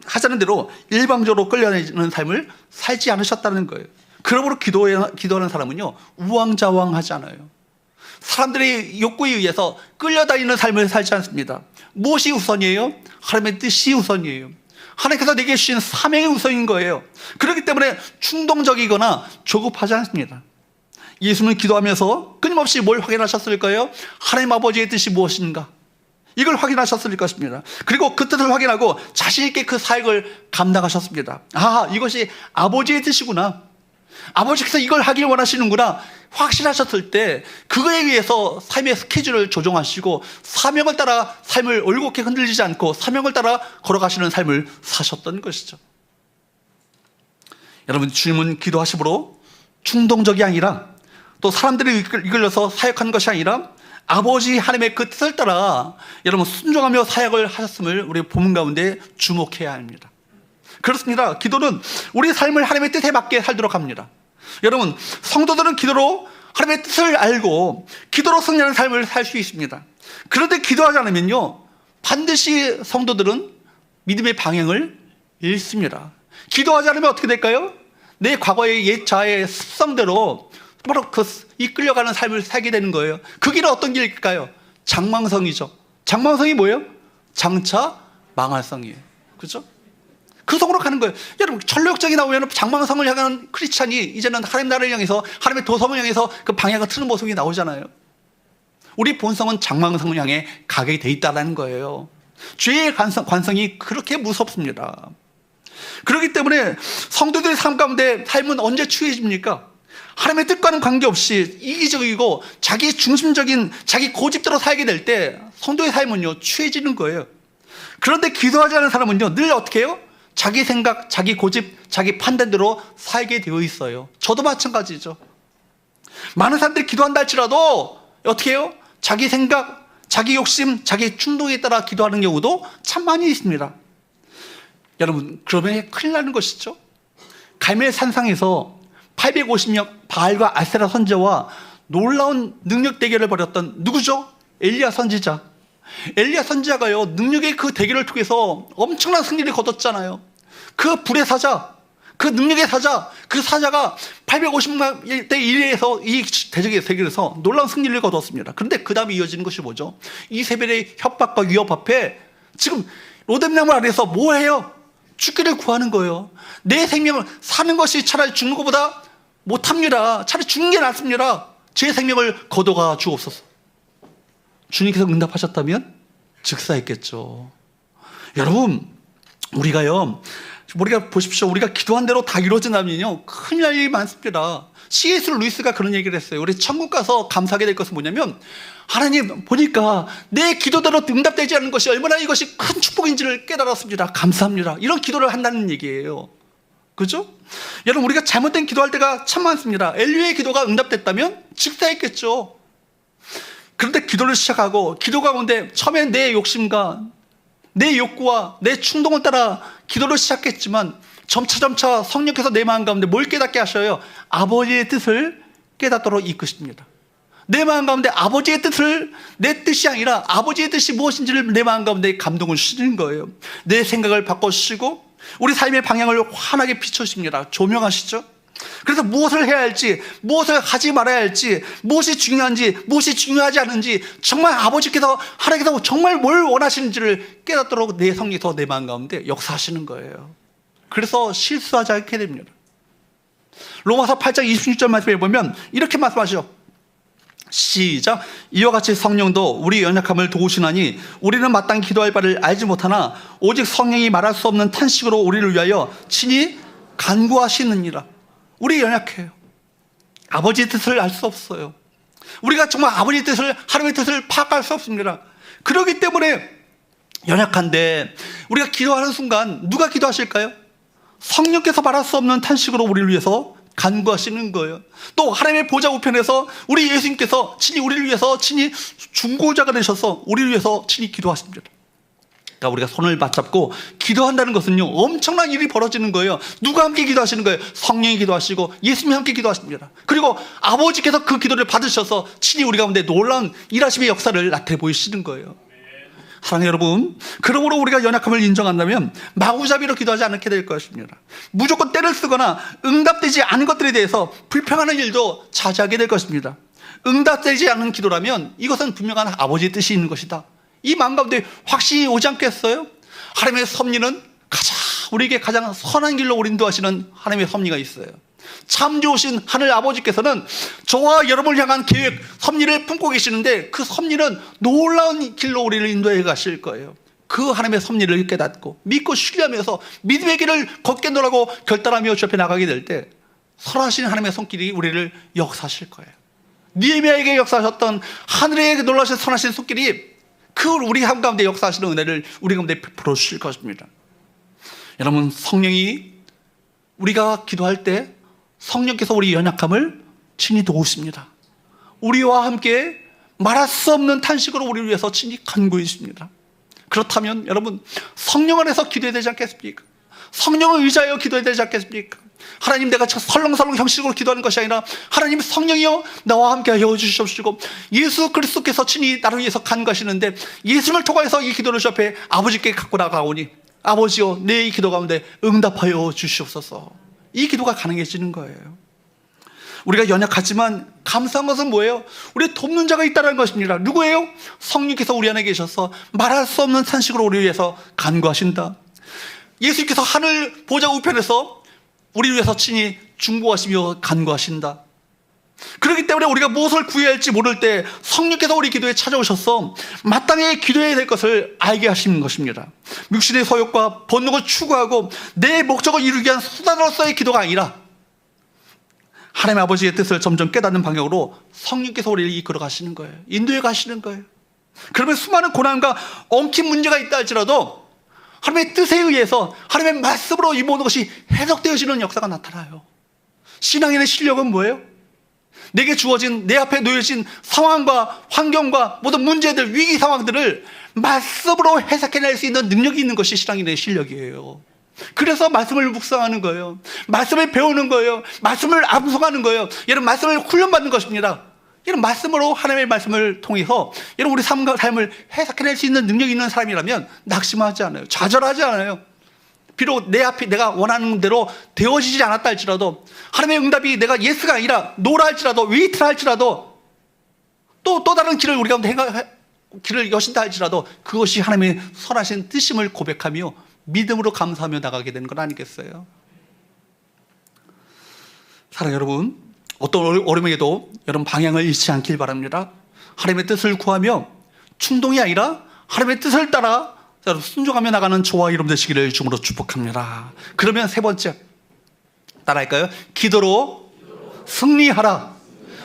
하자는 대로 일방적으로 끌려내는 삶을 살지 않으셨다는 거예요. 그러므로 기도하는 사람은요, 우왕좌왕하지 않아요. 사람들의 욕구에 의해서 끌려다니는 삶을 살지 않습니다. 무엇이 우선이에요? 하나님의 뜻이 우선이에요. 하나님께서 내게 주신 사명이 우선인 거예요. 그렇기 때문에 충동적이거나 조급하지 않습니다. 예수님은 기도하면서 끊임없이 뭘 확인하셨을까요? 하나님 아버지의 뜻이 무엇인가? 이걸 확인하셨을 것입니다. 그리고 그 뜻을 확인하고 자신 있게 그 사역을 감당하셨습니다. 이것이 아버지의 뜻이구나. 아버지께서 이걸 하길 원하시는구나. 확신하셨을 때 그거에 의해서 삶의 스케줄을 조정하시고 사명을 따라 삶을 올곧게 흔들리지 않고 사명을 따라 걸어가시는 삶을 사셨던 것이죠. 여러분, 주님은 기도하심으로 충동적이 아니라 또 사람들이 이끌려서 사역한 것이 아니라 아버지 하나님의 그 뜻을 따라 여러분 순종하며 사역을 하셨음을 우리 본문 가운데 주목해야 합니다. 그렇습니다. 기도는 우리 삶을 하나님의 뜻에 맞게 살도록 합니다. 여러분, 성도들은 기도로 하나님의 뜻을 알고 기도로 승리하는 삶을 살 수 있습니다. 그런데 기도하지 않으면요, 반드시 성도들은 믿음의 방향을 잃습니다. 기도하지 않으면 어떻게 될까요? 내 과거의 옛 자의 습성대로 바로 그 이끌려가는 삶을 살게 되는 거예요. 그 길은 어떤 길일까요? 장망성이죠. 장망성이 뭐예요? 장차 망할성이에요. 그죠? 그 속으로 가는 거예요. 여러분, 전력적이 나오면 장망성을 향하는 크리스찬이 이제는 하나님 나라를 향해서, 하나님의 도성을 향해서 그 방향을 트는 모습이 나오잖아요. 우리 본성은 장망성을 향해 가게 돼 있다는 거예요. 죄의 관성이 그렇게 무섭습니다. 그렇기 때문에 성도들의 삶 가운데 삶은 언제 추해집니까? 하나님의 뜻과는 관계없이 이기적이고 자기 중심적인 자기 고집대로 살게 될 때 성도의 삶은요 추해지는 거예요. 그런데 기도하지 않은 사람은요 늘 어떻게 해요? 자기 생각, 자기 고집, 자기 판단대로 살게 되어 있어요. 저도 마찬가지죠. 많은 사람들이 기도한다 할지라도 어떻게 해요? 자기 생각, 자기 욕심, 자기 충동에 따라 기도하는 경우도 참 많이 있습니다. 여러분, 그러면 큰일 나는 것이죠. 갈멜 산상에서 850명 바알과 아세라 선지자와 놀라운 능력 대결을 벌였던 누구죠? 엘리야 선지자. 엘리야 선지자가요 능력의 그 대결을 통해서 엄청난 승리를 거뒀잖아요. 그 불의 사자, 그 능력의 사자, 그 사자가 850만 대 1에서 이 대적의 대결에서 놀라운 승리를 거뒀습니다. 그런데 그 다음에 이어지는 것이 뭐죠? 이세벨의 협박과 위협 앞에 지금 로뎀나무 아래에서 뭐 해요? 죽기를 구하는 거예요. 내 생명을 사는 것이 차라리 죽는 것보다 못합니다. 차라리 죽는 게 낫습니다. 제 생명을 거둬가 주옵소서. 주님께서 응답하셨다면 즉사했겠죠. 여러분, 우리가 보십시오. 우리가 기도한 대로 다 이루어진다면요 큰일 날 일이 많습니다. C.S. 루이스가 그런 얘기를 했어요. 우리 천국 가서 감사하게 될 것은 뭐냐면, 하나님 보니까 내 기도대로 응답되지 않는 것이 얼마나 이것이 큰 축복인지를 깨달았습니다. 감사합니다. 이런 기도를 한다는 얘기예요. 그죠? 여러분, 우리가 잘못된 기도할 때가 참 많습니다. 엘리야의 기도가 응답됐다면 즉사했겠죠. 그런데 기도를 시작하고 기도 가운데 처음에 내 욕심과 내 욕구와 내 충동을 따라 기도를 시작했지만 점차 성령께서 내 마음 가운데 뭘 깨닫게 하셔요? 아버지의 뜻을 깨닫도록 이끄십니다. 내 마음 가운데 아버지의 뜻을, 내 뜻이 아니라 아버지의 뜻이 무엇인지를 내 마음 가운데 감동을 주시는 거예요. 내 생각을 바꿔주시고 우리 삶의 방향을 환하게 비춰주십니다. 조명하시죠. 그래서 무엇을 해야 할지, 무엇을 하지 말아야 할지, 무엇이 중요한지, 무엇이 중요하지 않은지, 정말 아버지께서, 하나님께서 정말 뭘 원하시는지를 깨닫도록 내 성령께서 내 마음 가운데 역사하시는 거예요. 그래서 실수하지 않게 됩니다. 로마서 8장 26절 말씀에 보면 이렇게 말씀하시죠. 시작. 이와 같이 성령도 우리 연약함을 도우시나니 우리는 마땅히 기도할 바를 알지 못하나 오직 성령이 말할 수 없는 탄식으로 우리를 위하여 친히 간구하시느니라. 우리 연약해요. 아버지의 뜻을 알 수 없어요. 우리가 정말 아버지의 뜻을, 하나님의 뜻을 파악할 수 없습니다. 그렇기 때문에 연약한데 우리가 기도하는 순간 누가 기도하실까요? 성령께서 말할 수 없는 탄식으로 우리를 위해서 간구하시는 거예요. 또 하나님의 보좌 우편에서 우리 예수님께서 친히 우리를 위해서 친히 중보자가 되셔서 우리를 위해서 친히 기도하십니다. 그러니까 우리가 손을 맞잡고 기도한다는 것은요 엄청난 일이 벌어지는 거예요. 누가 함께 기도하시는 거예요? 성령이 기도하시고 예수님이 함께 기도하십니다. 그리고 아버지께서 그 기도를 받으셔서 친히 우리 가운데 놀라운 일하심의 역사를 나타내 보이시는 거예요. 사랑하는 여러분, 그러므로 우리가 연약함을 인정한다면 마구잡이로 기도하지 않게 될 것입니다. 무조건 때를 쓰거나 응답되지 않은 것들에 대해서 불평하는 일도 자제하게 될 것입니다. 응답되지 않은 기도라면 이것은 분명한 아버지의 뜻이 있는 것이다. 이 마음 가운데 확신이 오지 않겠어요? 하나님의 섭리는 우리에게 가장 선한 길로 우리 인도하시는 하나님의 섭리가 있어요. 참 좋으신 하늘 아버지께서는 저와 여러분을 향한 계획, 섭리를 품고 계시는데 그 섭리는 놀라운 길로 우리를 인도해 가실 거예요. 그 하나님의 섭리를 깨닫고 믿고 신뢰하면서 믿음의 길을 걷게 노라고 결단하며 주 앞에 나가게 될 때 선하신 하나님의 손길이 우리를 역사하실 거예요. 느헤미야에게 역사하셨던 하늘의 놀라신 선하신 손길이 그 우리 삶 가운데 역사하시는 은혜를 우리 가운데 베풀어 주실 것입니다. 여러분, 성령이 우리가 기도할 때 성령께서 우리 연약함을 친히 도우십니다. 우리와 함께 말할 수 없는 탄식으로 우리를 위해서 친히 간구해 주십니다. 그렇다면 여러분, 성령 안에서 기도해야 되지 않겠습니까? 성령을 의지하여 기도해야 되지 않겠습니까? 하나님, 내가 설렁설렁 형식으로 기도하는 것이 아니라 하나님 성령이여 나와 함께 하여 주시옵시고 예수 그리스도께서 친히 나를 위해서 간구하시는데 예수를 통하여서 이 기도를 주 앞에 아버지께 갖고 나가오니 아버지여 내 이 기도 가운데 응답하여 주시옵소서. 이 기도가 가능해지는 거예요. 우리가 연약하지만 감사한 것은 뭐예요? 우리 돕는 자가 있다는 것입니다. 누구예요? 성령께서 우리 안에 계셔서 말할 수 없는 탄식으로 우리 위해서 간구하신다. 예수님께서 하늘 보좌 우편에서 우리 위해서 친히 중보하시며 간구하신다. 그렇기 때문에 우리가 무엇을 구해야 할지 모를 때 성령께서 우리 기도에 찾아오셔서 마땅히 기도해야 될 것을 알게 하시는 것입니다. 육신의 소욕과 본능을 추구하고 내 목적을 이루기 위한 수단으로서의 기도가 아니라 하나님 아버지의 뜻을 점점 깨닫는 방향으로 성령께서 우리를 이끌어 가시는 거예요. 인도해 가시는 거예요. 그러면 수많은 고난과 엉킨 문제가 있다 할지라도 하나님의 뜻에 의해서 하나님의 말씀으로 이 모든 것이 해석되어지는 역사가 나타나요. 신앙인의 실력은 뭐예요? 내게 주어진, 내 앞에 놓여진 상황과 환경과 모든 문제들, 위기 상황들을 말씀으로 해석해낼 수 있는 능력이 있는 것이 신앙인의 실력이에요. 그래서 말씀을 묵상하는 거예요. 말씀을 배우는 거예요. 말씀을 암송하는 거예요. 이런 말씀을 훈련받는 것입니다. 이런 말씀으로 하나님의 말씀을 통해서 이런 우리 삶을 해석해낼 수 있는 능력이 있는 사람이라면 낙심하지 않아요. 좌절하지 않아요. 비록 내 앞이 내가 원하는 대로 되어지지 않았다 할지라도 하나님의 응답이 내가 예스가 아니라 노라 할지라도 웨이트라 할지라도 또 다른 길을 우리 가운데 길을 여신다 할지라도 그것이 하나님의 선하신 뜻임을 고백하며 믿음으로 감사하며 나가게 되는 건 아니겠어요? 사랑하는 여러분, 어떤 어려움에도 여러분 방향을 잃지 않길 바랍니다. 하나님의 뜻을 구하며 충동이 아니라 하나님의 뜻을 따라 순종하며 나가는 저와 여러분 되시기를 주님으로 축복합니다. 그러면 세 번째 따라할까요? 기도로 승리하라.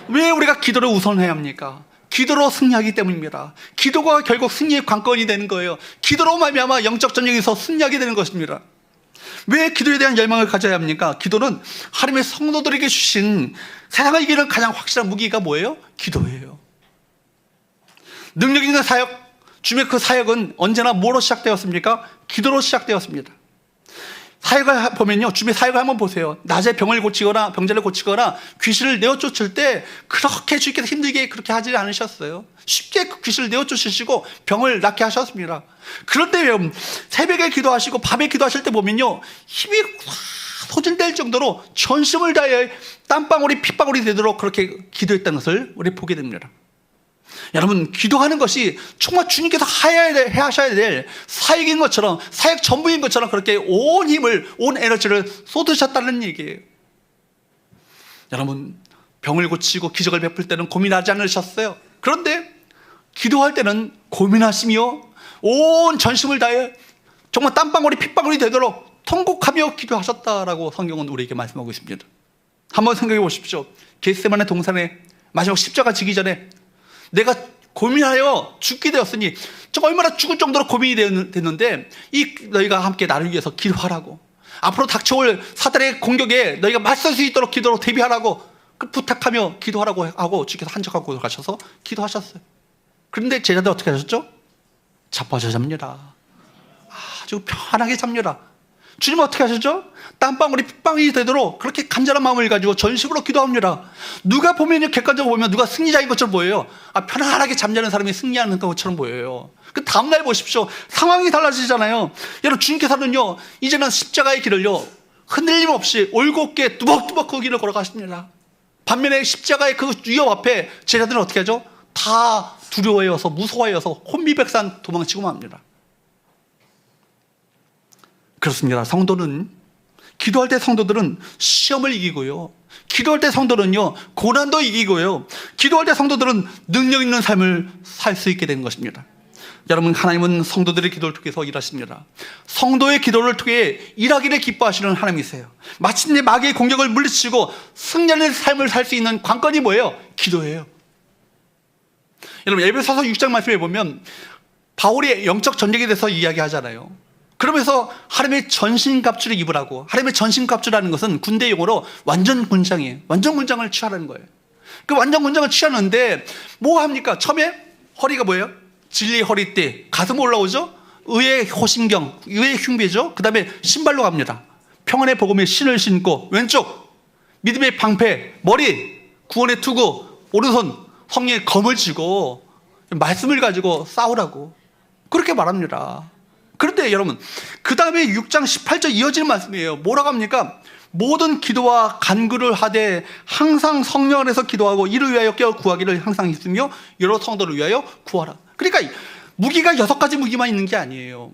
왜 우리가 기도를 우선해야 합니까? 기도로 승리하기 때문입니다. 기도가 결국 승리의 관건이 되는 거예요. 기도로 말미암아 영적 전쟁에서 승리하게 되는 것입니다. 왜 기도에 대한 열망을 가져야 합니까? 기도는 하나님의 성도들에게 주신 세상을 이기는 가장 확실한 무기가 뭐예요? 기도예요. 능력 있는 사역, 주님의 그 사역은 언제나 뭐로 시작되었습니까? 기도로 시작되었습니다. 사역을 보면요, 주님의 사역을 한번 보세요. 낮에 병을 고치거나 병자를 고치거나 귀신을 내어쫓을 때 그렇게 주님께서 힘들게 그렇게 하지 않으셨어요. 쉽게 그 귀신을 내어쫓으시고 병을 낫게 하셨습니다. 그런데 새벽에 기도하시고 밤에 기도하실 때 보면요, 힘이 소진될 정도로 전심을 다해 땀방울이 핏방울이 되도록 그렇게 기도했다는 것을 우리 보게 됩니다. 여러분, 기도하는 것이 정말 주님께서 하셔야 될 사역인 것처럼, 사역 전부인 것처럼 그렇게 온 힘을, 온 에너지를 쏟으셨다는 얘기예요. 여러분, 병을 고치고 기적을 베풀 때는 고민하지 않으셨어요. 그런데 기도할 때는 고민하시며 온 전심을 다해 정말 땀방울이 핏방울이 되도록 통곡하며 기도하셨다라고 성경은 우리에게 말씀하고 있습니다. 한번 생각해 보십시오. 겟세마네 동산에 마지막 십자가 지기 전에 내가 고민하여 죽게 되었으니 저 얼마나 죽을 정도로 고민이 됐는데 너희가 함께 나를 위해서 기도하라고, 앞으로 닥쳐올 사단의 공격에 너희가 맞설 수 있도록 기도로 대비하라고 부탁하며 기도하라고 하고 주께서 한적하고 가셔서 기도하셨어요. 그런데 제자들 어떻게 하셨죠? 자빠져 잡니다. 아주 편하게 잡니다. 주님은 어떻게 하셨죠? 땀방울이 핏방울이 되도록 그렇게 간절한 마음을 가지고 전심으로 기도합니다. 누가 보면요, 객관적으로 보면 누가 승리자인 것처럼 보여요. 편안하게 잠자는 사람이 승리하는 것처럼 보여요. 그 다음날 보십시오. 상황이 달라지잖아요. 여러분, 주님께서는요, 이제는 십자가의 길을요, 흔들림 없이 올곧게 뚜벅뚜벅 그 길을 걸어가십니다. 반면에 십자가의 그 위협 앞에 제자들은 어떻게 하죠? 다 두려워해서 무서워해서 혼미백산 도망치고 맙니다. 그렇습니다. 기도할 때 성도들은 시험을 이기고요, 기도할 때 성도는요 고난도 이기고요, 기도할 때 성도들은 능력 있는 삶을 살 수 있게 되는 것입니다. 여러분, 하나님은 성도들의 기도를 통해서 일하십니다. 성도의 기도를 통해 일하기를 기뻐하시는 하나님이세요. 마침내 마귀의 공격을 물리치고 승리하는 삶을 살 수 있는 관건이 뭐예요? 기도예요. 여러분, 에베소서 6장 말씀에 보면 바울이 영적 전쟁에 대해서 이야기하잖아요. 그러면서 하나님의 전신갑주를 입으라고. 하나님의 전신갑주라는 것은 군대 용어로 완전 군장이에요. 완전 군장을 취하라는 거예요. 그 완전 군장을 취하는데 뭐 합니까? 처음에 허리가 뭐예요? 진리의 허리띠, 가슴 올라오죠? 의의 호신경, 의의 흉배죠? 그 다음에 신발로 갑니다. 평안의 복음의 신을 신고, 왼쪽 믿음의 방패, 머리 구원의 투구, 오른손 성령의 검을 쥐고 말씀을 가지고 싸우라고 그렇게 말합니다. 그런데 여러분, 그 다음에 6장 18절 이어지는 말씀이에요. 뭐라고 합니까? 모든 기도와 간구를 하되 항상 성령 안에서 기도하고 이를 위하여 깨어 구하기를 항상 있으며 여러 성도를 위하여 구하라. 그러니까 무기가 6가지 무기만 있는 게 아니에요.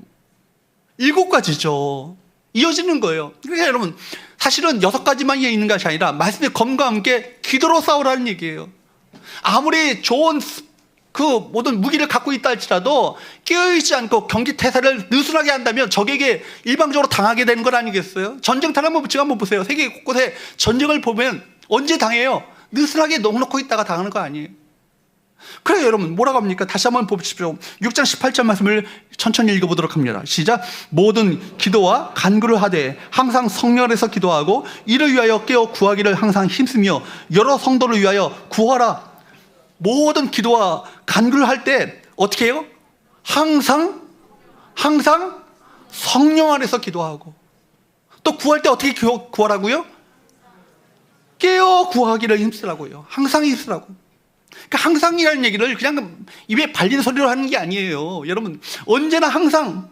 7가지죠. 이어지는 거예요. 그러니까 여러분, 사실은 6가지만 있는 것이 아니라 말씀의 검과 함께 기도로 싸우라는 얘기예요. 아무리 좋은 그 모든 무기를 갖고 있다 할지라도 깨어있지 않고 경기태세를 느슨하게 한다면 적에게 일방적으로 당하게 되는 것 아니겠어요? 전쟁터를 한번 보세요. 세계 곳곳에 전쟁을 보면 언제 당해요? 느슨하게 넉넉히 있다가 당하는 거 아니에요? 그래요, 여러분. 뭐라고 합니까? 다시 한번 보십시오. 6장 18절 말씀을 천천히 읽어보도록 합니다. 시작. 모든 기도와 간구를 하되 항상 성령 안에서 기도하고 이를 위하여 깨어 구하기를 항상 힘쓰며 여러 성도를 위하여 구하라. 모든 기도와 간구를 할 때 어떻게 해요? 항상 성령 안에서 기도하고, 또 구할 때 어떻게 구하라고요? 깨어 구하기를 힘쓰라고요. 항상 힘쓰라고. 그러니까 항상이라는 얘기를 그냥 입에 발린 소리로 하는 게 아니에요. 여러분, 언제나 항상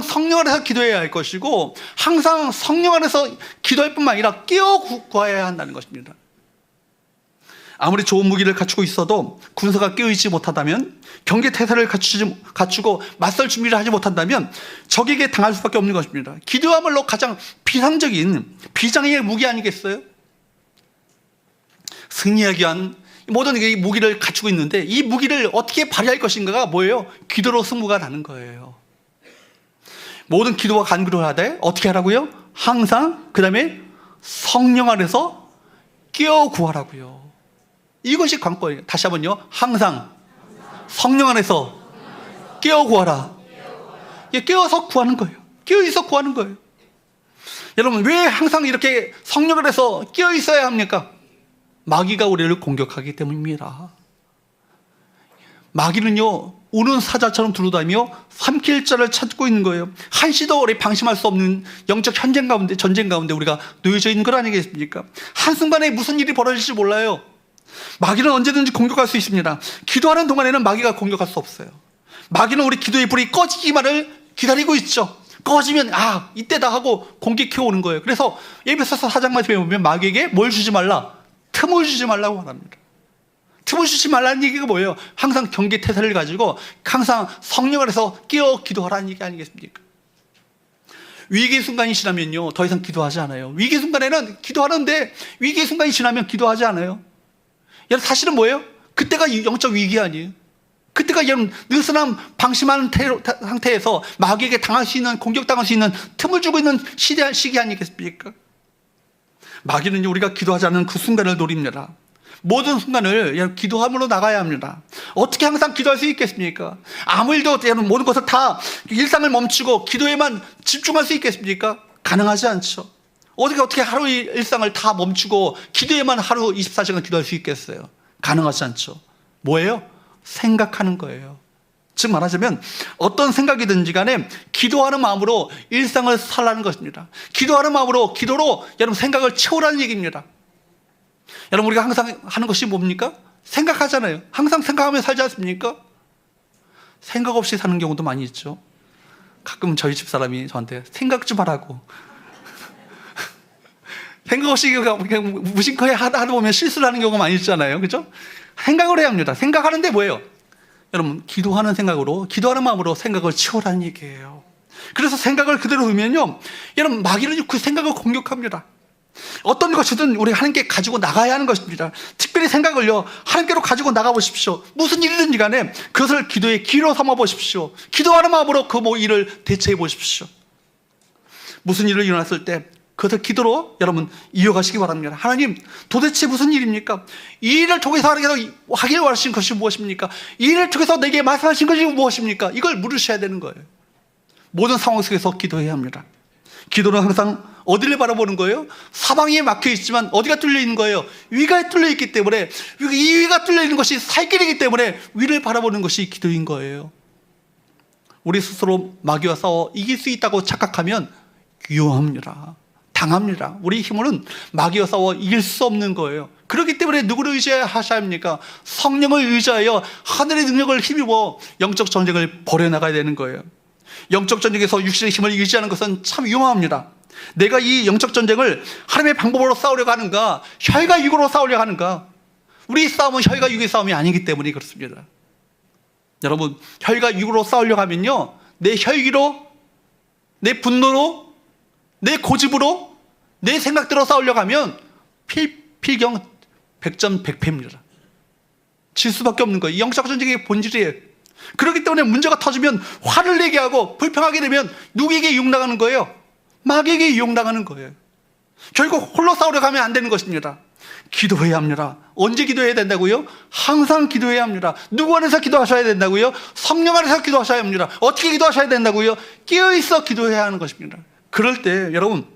성령 안에서 기도해야 할 것이고, 항상 성령 안에서 기도할 뿐만 아니라 깨어 구해야 한다는 것입니다. 아무리 좋은 무기를 갖추고 있어도 군사가 깨어있지 못하다면, 경계태세를 갖추고 맞설 준비를 하지 못한다면 적에게 당할 수밖에 없는 것입니다. 기도야말로 가장 비상적인 비장의 무기 아니겠어요? 승리하기 위한 모든 무기를 갖추고 있는데, 이 무기를 어떻게 발휘할 것인가가 뭐예요? 기도로 승부가 나는 거예요. 모든 기도와 간구를 하되 어떻게 하라고요? 항상, 그 다음에 성령 안에서 깨어 구하라고요. 이것이 관건이에요. 다시 한번요. 항상 성령 안에서 깨어 구하라. 깨어서 구하는 거예요. 깨어있어 구하는 거예요. 여러분, 왜 항상 이렇게 성령 안에서 깨어 있어야 합니까? 마귀가 우리를 공격하기 때문입니다. 마귀는요, 우는 사자처럼 두루다니며 삼킬 자를 찾고 있는 거예요. 한시도 우리 방심할 수 없는 영적 전쟁 가운데 우리가 놓여져 있는 것 아니겠습니까? 한순간에 무슨 일이 벌어질지 몰라요. 마귀는 언제든지 공격할 수 있습니다. 기도하는 동안에는 마귀가 공격할 수 없어요. 마귀는 우리 기도의 불이 꺼지기만을 기다리고 있죠. 꺼지면 이때다 하고 공격해 오는 거예요. 그래서 에베소서 4장 말씀에 보면 마귀에게 뭘 주지 말라? 틈을 주지 말라고 말합니다. 틈을 주지 말라는 얘기가 뭐예요? 항상 경계태세를 가지고 항상 성령 안에서 깨어 기도하라는 얘기 아니겠습니까? 위기의 순간이 지나면요, 더 이상 기도하지 않아요. 위기의 순간에는 기도하는데 위기의 순간이 지나면 기도하지 않아요. 여러분, 사실은 뭐예요? 그때가 영적 위기 아니에요. 그때가 여러분 느슨한 방심하는 상태에서 마귀에게 당할 수 있는, 공격당할 수 있는 틈을 주고 있는 시기 아니겠습니까? 마귀는 우리가 기도하지 않는 그 순간을 노립니다. 모든 순간을 기도함으로 나가야 합니다. 어떻게 항상 기도할 수 있겠습니까? 아무 일도 모든 것을 다 일상을 멈추고 기도에만 집중할 수 있겠습니까? 가능하지 않죠. 어떻게 하루 일상을 다 멈추고 기도에만 하루 24시간 기도할 수 있겠어요? 가능하지 않죠. 뭐예요? 생각하는 거예요. 즉 말하자면 어떤 생각이든지 간에 기도하는 마음으로 일상을 살라는 것입니다. 기도하는 마음으로, 기도로 여러분 생각을 채우라는 얘기입니다. 여러분, 우리가 항상 하는 것이 뭡니까? 생각하잖아요. 항상 생각하며 살지 않습니까? 생각 없이 사는 경우도 많이 있죠. 가끔 저희 집 사람이 저한테 생각 좀 하라고. 생각 없이 그냥 무심코에 하다 보면 실수를 하는 경우가 많이 있잖아요. 그죠? 생각을 해야 합니다. 생각하는데 뭐예요? 여러분, 기도하는 생각으로, 기도하는 마음으로 생각을 채우라는 얘기예요. 그래서 생각을 그대로 두면요, 여러분, 마귀는 그 생각을 공격합니다. 어떤 것이든 우리 하나님께 가지고 나가야 하는 것입니다. 특별히 생각을요, 하나님께로 가지고 나가보십시오. 무슨 일이든지 간에 그것을 기도의 기로 삼아보십시오. 기도하는 마음으로 그 일을 대처해 보십시오. 무슨 일이 일어났을 때 그것을 기도로 여러분 이어가시기 바랍니다. 하나님, 도대체 무슨 일입니까? 이 일을 통해서 하나님께서 하길 원하신 것이 무엇입니까? 이 일을 통해서 내게 말씀하신 것이 무엇입니까? 이걸 물으셔야 되는 거예요. 모든 상황 속에서 기도해야 합니다. 기도는 항상 어디를 바라보는 거예요? 사방에 막혀 있지만 어디가 뚫려 있는 거예요? 위가 뚫려 있기 때문에, 이 위가 뚫려 있는 것이 살길이기 때문에 위를 바라보는 것이 기도인 거예요. 우리 스스로 마귀와 싸워 이길 수 있다고 착각하면 위험합니다. 당합니다. 우리 힘으로는 마귀와 싸워 이길 수 없는 거예요. 그렇기 때문에 누구를 의지해야 하셔야 합니까? 성령을 의지하여 하늘의 능력을 힘입어 영적 전쟁을 벌여나가야 되는 거예요. 영적 전쟁에서 육신의 힘을 의지하는 것은 참 위험합니다. 내가 이 영적 전쟁을 하나님의 방법으로 싸우려고 하는가, 혈과 육으로 싸우려고 하는가? 우리 싸움은 혈과 육의 싸움이 아니기 때문에 그렇습니다. 여러분, 혈과 육으로 싸우려고 하면요, 내 혈기로, 내 분노로, 내 고집으로, 내 생각대로 싸우려고 하면 필경 100점 100패입니다. 질 수밖에 없는 거예요. 이 영적 전쟁의 본질이에요. 그렇기 때문에 문제가 터지면 화를 내게 하고 불평하게 되면 누구에게 이용당하는 거예요? 마귀에게 이용당하는 거예요. 결국 홀로 싸우려고 하면 안 되는 것입니다. 기도해야 합니다. 언제 기도해야 된다고요? 항상 기도해야 합니다. 누구 안에서 기도하셔야 된다고요? 성령 안에서 기도하셔야 합니다. 어떻게 기도하셔야 된다고요? 깨어있어 기도해야 하는 것입니다. 그럴 때 여러분,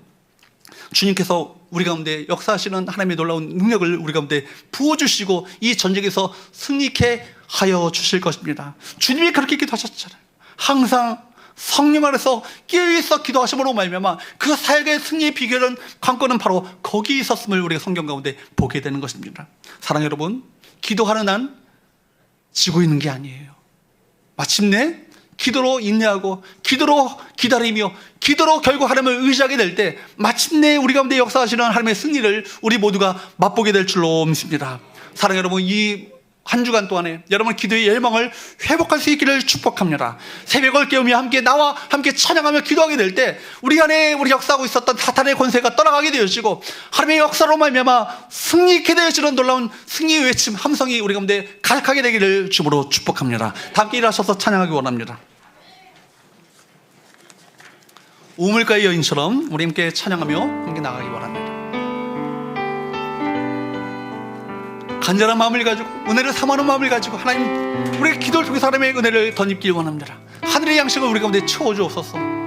주님께서 우리 가운데 역사하시는 하나님의 놀라운 능력을 우리 가운데 부어주시고 이 전쟁에서 승리케 하여 주실 것입니다. 주님이 그렇게 기도하셨잖아요. 항상 성령 안에서 깨어있어 기도하심으로 말미암아 그 사역의 승리의 비결은 관건은 바로 거기에 있었음을 우리가 성경 가운데 보게 되는 것입니다. 사랑하는 여러분, 기도하는 한 지고 있는 게 아니에요. 마침내 기도로 인내하고 기도로 기다리며 기도로 결국 하나님을 의지하게 될 때 마침내 우리 가운데 역사하시는 하나님의 승리를 우리 모두가 맛보게 될 줄로 믿습니다. 사랑하는 여러분, 이 한 주간 동안에 여러분 기도의 열망을 회복할 수 있기를 축복합니다. 새벽을 깨우며 함께 나와 함께 찬양하며 기도하게 될 때 우리 안에 우리 역사하고 있었던 사탄의 권세가 떠나가게 되어지고 하나님의 역사로 말미암아 승리케 되어지는 놀라운 승리의 외침 함성이 우리 가운데 가득하게 되기를 주으로 축복합니다. 다 함께 일어서서 찬양하기 원합니다. 우물가의 여인처럼 우리 함께 찬양하며 함께 나가기 원합니다. 간절한 마음을 가지고 은혜를 사모하는 마음을 가지고 하나님, 우리의 기도를 통해서 하나님의 은혜를 덧입길 원합니다. 하늘의 양식을 우리 가운데 채워주옵소서.